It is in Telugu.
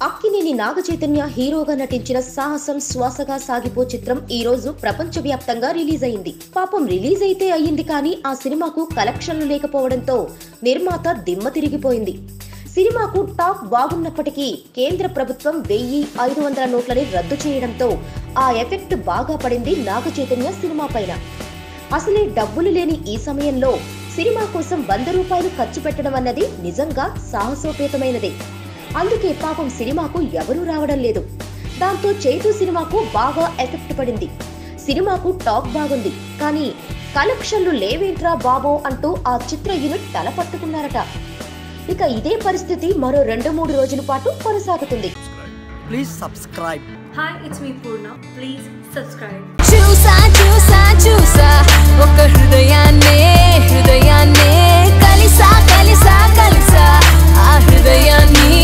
అక్కినేని నాగచైతన్య హీరోగా నటించిన సాహసం శ్వాసగా సాగిపో చిత్రం ఈ రోజు ప్రపంచవ్యాప్తంగా రిలీజ్ అయింది. పాపం రిలీజ్ అయితే అయ్యింది కానీ ఆ సినిమాకు కలెక్షన్లు లేకపోవడంతో నిర్మాత దిమ్మ తిరిగిపోయింది. సినిమాకు టాక్ బాగున్నప్పటికీ కేంద్ర ప్రభుత్వం 1500 నోట్లని రద్దు చేయడంతో ఆ ఎఫెక్ట్ బాగా పడింది నాగచైతన్య సినిమా పైన. అసలే డబ్బులు లేని ఈ సమయంలో సినిమా కోసం 100 రూపాయలు ఖర్చు పెట్టడం అన్నది నిజంగా సాహసోపేతమైనదే. అందుకే పాపం సినిమాకు ఎవరూ రావడం లేదు. దాంతో చైతూ సినిమాకు బాగా ఎఫెక్ట్ పడింది. సినిమాకు టాక్ బాగుంది కానీ కలెక్షన్లు లేవేంట్రా బాబో అంటూ ఆ చిత్ర యూనిట్ తల పట్టుకున్నారట. ఇక ఇదే పరిస్థితి మరో 2-3 రోజుల పాటు కొనసాగుతుంది. Please subscribe. Hi, it's me Purna. Please subscribe. చూసా ఒక హృదయాన్నే కలిసా ఆ హృదయాన్ని